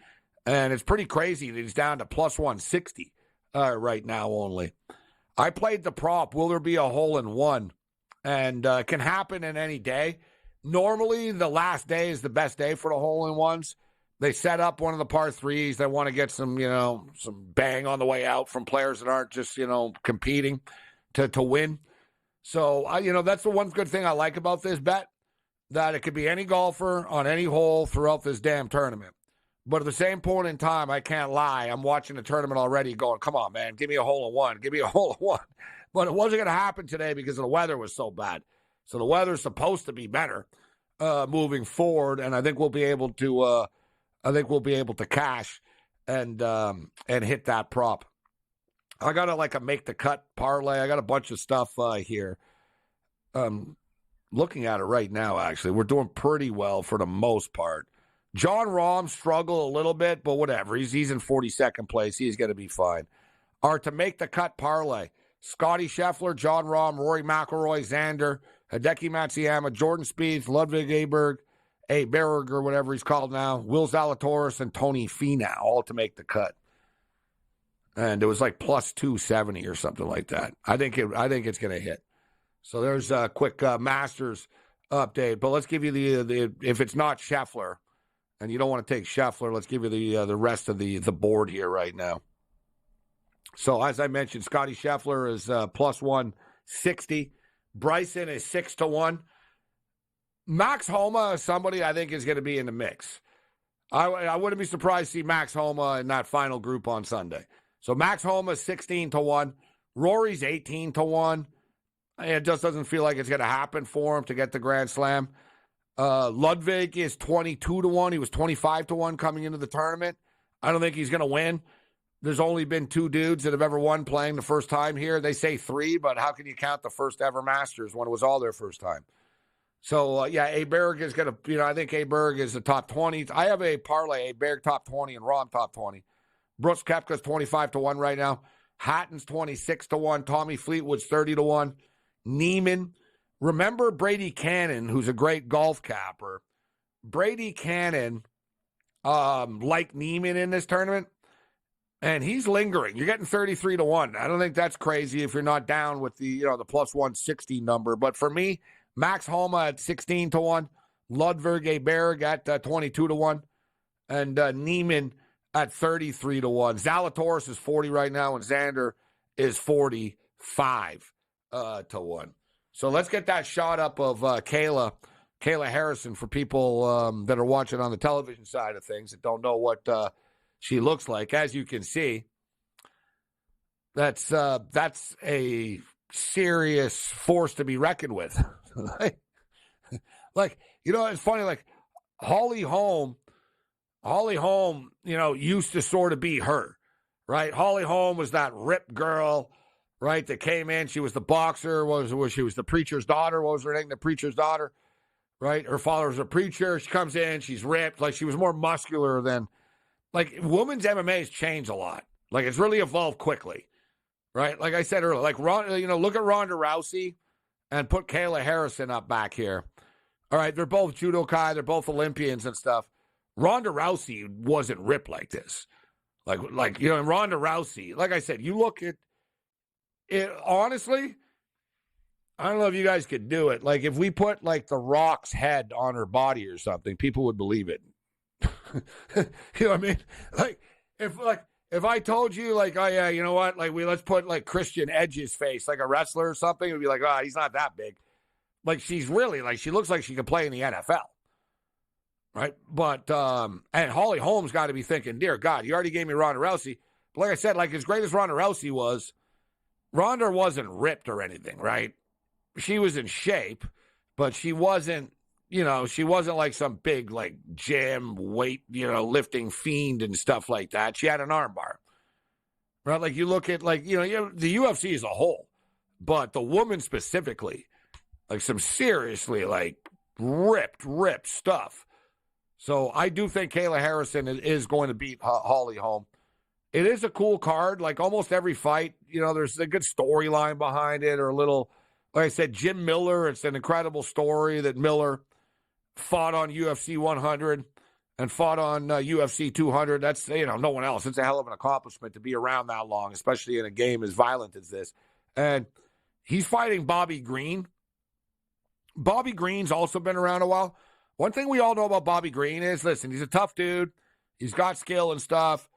And it's pretty crazy that he's down to plus 160 right now only. I played the prop, will there be a hole-in-one? And it can happen in any day. Normally, the last day is the best day for the hole-in-ones. They set up one of the par threes. They want to get some bang on the way out from players that aren't just, competing to win. So, that's the one good thing I like about this bet, that it could be any golfer on any hole throughout this damn tournament. But at the same point in time, I can't lie. I'm watching the tournament already going, come on, man, give me a hole-in-one. Give me a hole-in-one. But it wasn't going to happen today because the weather was so bad. So the weather's supposed to be better moving forward, and I think we'll be able to cash and hit that prop. I got a make the cut parlay. I got a bunch of stuff here. Looking at it right now, actually, we're doing pretty well for the most part. John Rahm struggled a little bit, but whatever. He's in 42nd place. He's going to be fine. To make the cut parlay, Scotty Scheffler, John Rahm, Rory McIlroy, Xander, Hideki Matsuyama, Jordan Spieth, Ludwig Aberg, or whatever he's called now, Will Zalatoris, and Tony Finau, all to make the cut. And it was like plus 270 or something like that. I think it's going to hit. So there's a quick Masters update. But let's give you the if it's not Scheffler, and you don't want to take Scheffler, let's give you the rest of the board here right now. So as I mentioned, Scotty Scheffler is plus 160. Bryson is 6-1. Max Homa is somebody I think is going to be in the mix. I wouldn't be surprised to see Max Homa in that final group on Sunday. So Max Homa is 16-1. Rory's 18-1. It just doesn't feel like it's going to happen for him to get the Grand Slam. Ludwig is 22-1. He was 25-1 coming into the tournament. I don't think he's going to win. There's only been 2 dudes that have ever won playing the first time here. They say 3, but how can you count the first ever Masters when it was all their first time? So, Aberg is going to, I think Aberg is the top 20. I have a parlay, Aberg top 20 and Rahm top 20. Brooks Koepka's 25-1 right now. Hatton's 26-1. Tommy Fleetwood's 30-1. Neiman. Remember Brady Cannon, who's a great golf capper. Brady Cannon liked Neiman in this tournament, and he's lingering. You're getting 33-1. I don't think that's crazy if you're not down with the plus 160 number. But for me, Max Homa at 16-1, Ludwig Aberg at 22-1, and Neiman at 33-1. Zalatoris is 40 right now, and Xander is 45 to 1. So let's get that shot up of Kayla Harrison for people that are watching on the television side of things that don't know what she looks like. As you can see, that's a serious force to be reckoned with. It's funny. Like Holly Holm, used to sort of be her, right? Holly Holm was that ripped girl, right, that came in. She was the boxer. She was the preacher's daughter. What was her name? The preacher's daughter, right? Her father was a preacher. She comes in. She's ripped. Like, she was more muscular than, like, women's MMA has changed a lot. Like, it's really evolved quickly, right? Like I said earlier, like, look at Ronda Rousey and put Kayla Harrison up back here. All right, they're both judokai. They're both Olympians and stuff. Ronda Rousey wasn't ripped like this. And Ronda Rousey, like I said, you look at it, honestly, I don't know if you guys could do it. Like, if we put, like, The Rock's head on her body or something, people would believe it. You know what I mean? If I told you, like, oh, yeah, you know what? Like, let's put, like, Christian Edge's face, like a wrestler or something, it would be like, oh, he's not that big. Like, she's really, like, she looks like she could play in the NFL. Right? But, and Holly Holm's got to be thinking, dear God, you already gave me Ronda Rousey. But like I said, like, as great as Ronda Rousey was, Ronda wasn't ripped or anything, right? She was in shape, but she wasn't she wasn't like some big, like, gym weight, lifting fiend and stuff like that. She had an armbar. Right? Like, you look at, like, the UFC as a whole, but the woman specifically, like, some seriously, like, ripped stuff. So I do think Kayla Harrison is going to beat Holly Holm. It is a cool card. Like, almost every fight, there's a good storyline behind it, or a little, like I said, Jim Miller. It's an incredible story that Miller fought on UFC 100 and fought on UFC 200. That's, no one else. It's a hell of an accomplishment to be around that long, especially in a game as violent as this. And he's fighting Bobby Green. Bobby Green's also been around a while. One thing we all know about Bobby Green is, listen, he's a tough dude. He's got skill and stuff.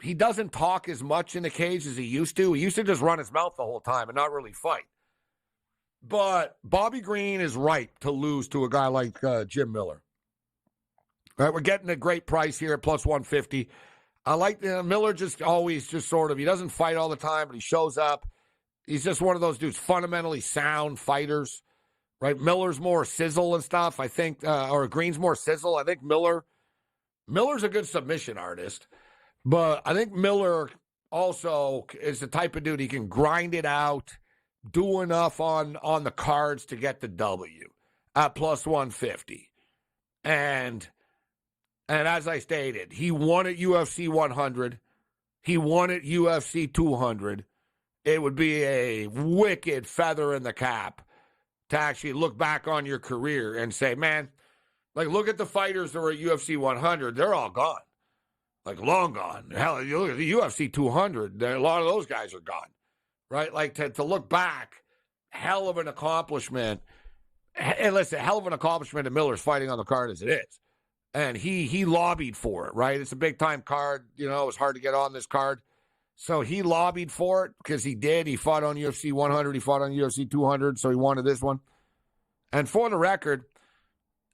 He doesn't talk as much in the cage as he used to. He used to just run his mouth the whole time and not really fight. But Bobby Green is ripe to lose to a guy like Jim Miller. All right, we're getting a great price here at plus 150. I like Miller just always just sort of, he doesn't fight all the time, but he shows up. He's just one of those dudes, fundamentally sound fighters. Right, Miller's more sizzle and stuff, I think, or Green's more sizzle. I think Miller's a good submission artist, but I think Miller also is the type of dude, he can grind it out, do enough on the cards to get the W at plus 150. And as I stated, he won at UFC 100. He won at UFC 200. It would be a wicked feather in the cap to actually look back on your career and say, man, like, look at the fighters that were at UFC 100. They're all gone. Like, long gone. Hell, you look at the UFC 200, a lot of those guys are gone. Right? Like, to look back, hell of an accomplishment. And listen, hell of an accomplishment that Miller's fighting on the card as it is. And he lobbied for it, right? It's a big-time card. It was hard to get on this card. So he lobbied for it because he did. He fought on UFC 100. He fought on UFC 200, so he wanted this one. And for the record,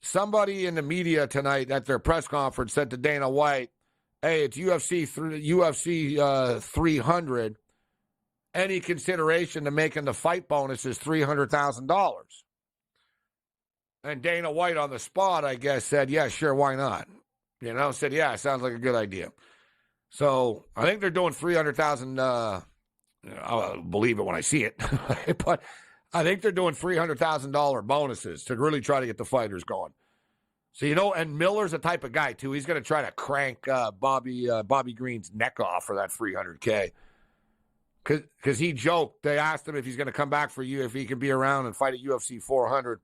somebody in the media tonight at their press conference said to Dana White, hey, it's UFC 300. Any consideration to making the fight bonus is $300,000. And Dana White on the spot, I guess, said, yeah, sure, why not? Said, yeah, sounds like a good idea. So I think they're doing 300,000. I'll believe it when I see it, but I think they're doing $300,000 bonuses to really try to get the fighters going. So and Miller's the type of guy too. He's going to try to crank Bobby Green's neck off for that $300K. Because he joked. They asked him if he's going to come back for you, if he can be around and fight at UFC 400.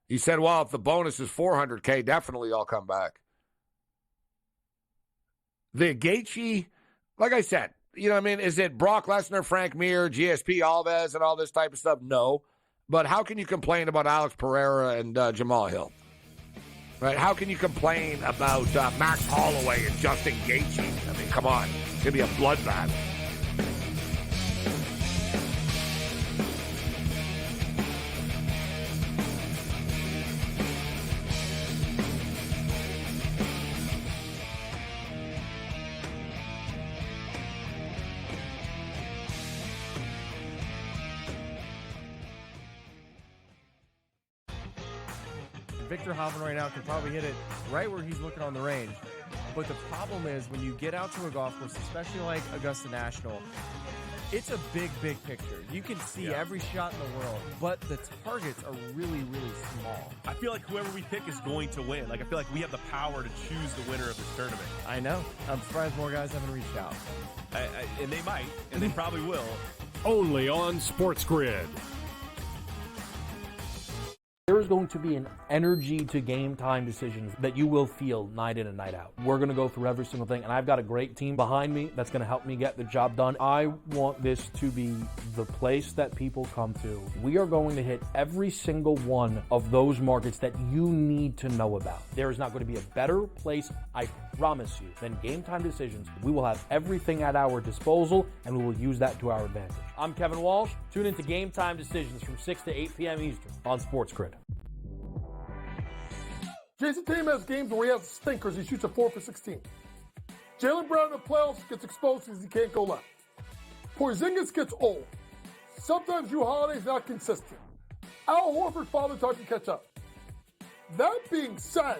He said, "Well, if the bonus is $400K, definitely I'll come back." The Gaethje, like I said, is it Brock Lesnar, Frank Mir, GSP Alves, and all this type of stuff? No. But how can you complain about Alex Pereira and Jamal Hill? Right? How can you complain about Max Holloway and Justin Gaethje? I mean, come on. It's going to be a bloodbath. Victor Hovland right now can probably hit it right where he's looking on the range. But the problem is when you get out to a golf course, especially like Augusta National, it's a big picture. You can see every shot in the world, but the targets are really, really small. I feel like whoever we pick is going to win. Like, I feel like we have the power to choose the winner of this tournament. I know. I'm surprised more guys haven't reached out. And they might, and they probably will. Only on SportsGrid. There is going to be an energy to game time decisions that you will feel night in and night out. We're going to go through every single thing, and I've got a great team behind me that's going to help me get the job done. I want this to be the place that people come to. We are going to hit every single one of those markets that you need to know about. There is not going to be a better place, I promise you, than Game Time Decisions. We will have everything at our disposal, and we will use that to our advantage. I'm Kevin Walsh. Tune into Game Time Decisions from 6 to 8 p.m. Eastern on SportsGrid. Jason Tatum has games where he has stinkers. He shoots a 4 for 16. Jaylen Brown in the playoffs gets exposed because he can't go left. Porzingis gets old. Sometimes Drew Holiday's not consistent. Al Horford father time to catch up. That being said,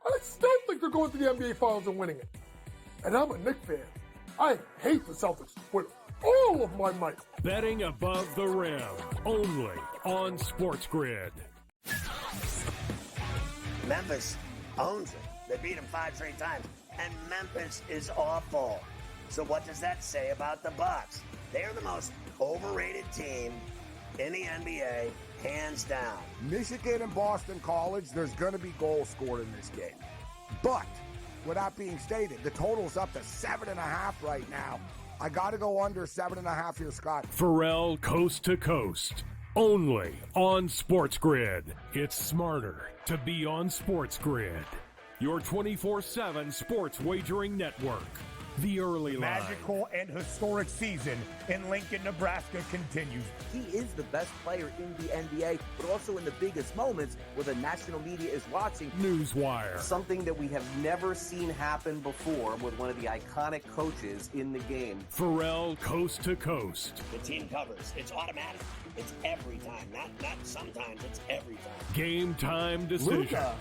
I still think they're going to the NBA Finals and winning it. And I'm a Knicks fan. I hate the Celtics with all of my might. Betting above the rim, only on SportsGrid. Memphis owns it. They beat them 5 straight times. And Memphis is awful. So what does that say about the Bucks? They're the most overrated team in the NBA, hands down. Michigan and Boston College, there's going to be goals scored in this game. But, with that being stated, the total's up to 7.5 right now. I got to go under 7.5 here, Scott. Pharrell Coast to Coast, only on SportsGrid. It's smarter to be on SportsGrid. Your 24/7 sports wagering network. The early line. Magical and historic season in Lincoln, Nebraska continues. He is the best player in the NBA, but also in the biggest moments where the national media is watching. Newswire. Something that we have never seen happen before with one of the iconic coaches in the game. Pharrell Coast to Coast. The team covers. It's automatic. It's every time. Not sometimes. It's every time. Game time decisions. Luka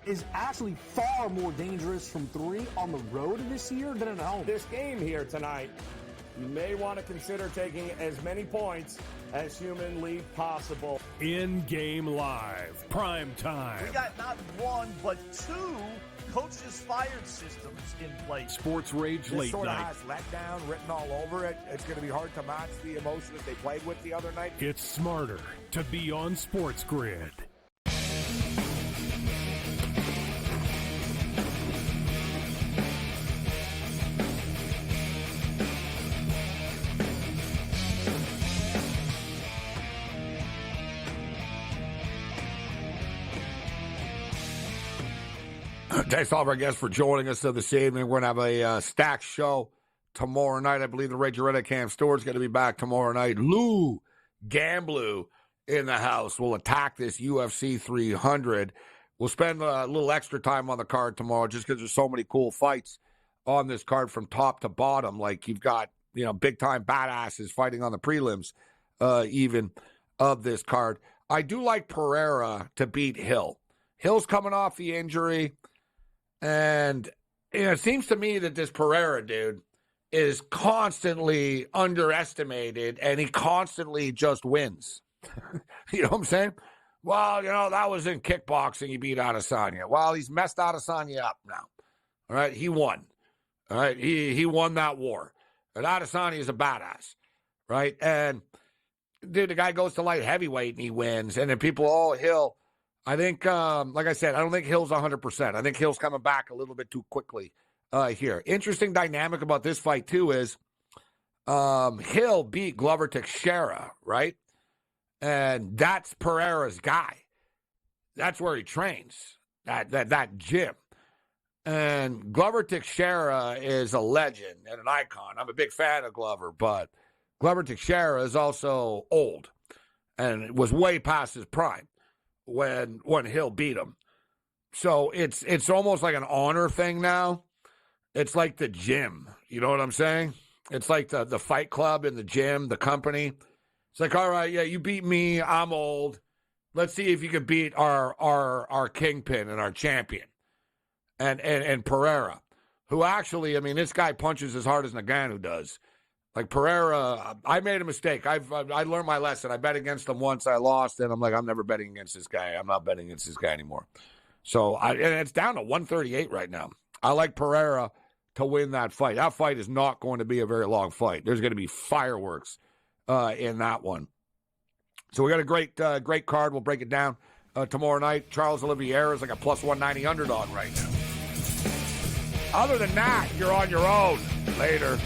is actually far more dangerous from 3 on the road this year than at home. This game here tonight, you may want to consider taking as many points as humanly possible. In-game live, prime time. We got not 1, but 2 coaches fired systems in place. SportsRage This late sort of night. has letdown written all over it. It's going to be hard to match the emotion that they played with the other night. It's smarter to be on SportsGrid. Thanks to all of our guests for joining us this evening. We're going to have a stacked show tomorrow night. I believe the Rage Arena Cam Stewart's going to be back tomorrow night. Lou Gamblu in the house will attack this UFC 300. We'll spend a little extra time on the card tomorrow just because there's so many cool fights on this card from top to bottom. Like you've got, big-time badasses fighting on the prelims even of this card. I do like Pereira to beat Hill. Hill's coming off the injury. And it seems to me that this Pereira dude is constantly underestimated, and he constantly just wins. You know what I'm saying? Well, that was in kickboxing. He beat Adesanya. Well, he's messed Adesanya up now. All right, he won. All right, he won that war. And Adesanya is a badass, right? And, dude, the guy goes to light heavyweight, and he wins. And then people, Hill. I think, like I said, I don't think Hill's 100%. I think Hill's coming back a little bit too quickly here. Interesting dynamic about this fight, too, is Hill beat Glover Teixeira, right? And that's Pereira's guy. That's where he trains, that gym. And Glover Teixeira is a legend and an icon. I'm a big fan of Glover, but Glover Teixeira is also old and was way past his prime when Hill beat him. So it's almost like an honor thing now. It's like the gym. You know what I'm saying? It's like the fight club in the gym, the company. It's like, all right, yeah, you beat me. I'm old. Let's see if you can beat our kingpin and our champion. And Pereira, who actually, this guy punches as hard as Ngannou does. Like Pereira, I made a mistake. I learned my lesson. I bet against him once. I lost, and I'm like, I'm never betting against this guy. I'm not betting against this guy anymore. So and it's down to 138 right now. I like Pereira to win that fight. That fight is not going to be a very long fight. There's going to be fireworks in that one. So we got a great card. We'll break it down tomorrow night. Charles Oliveira is like a plus 190 underdog right now. Other than that, you're on your own. Later.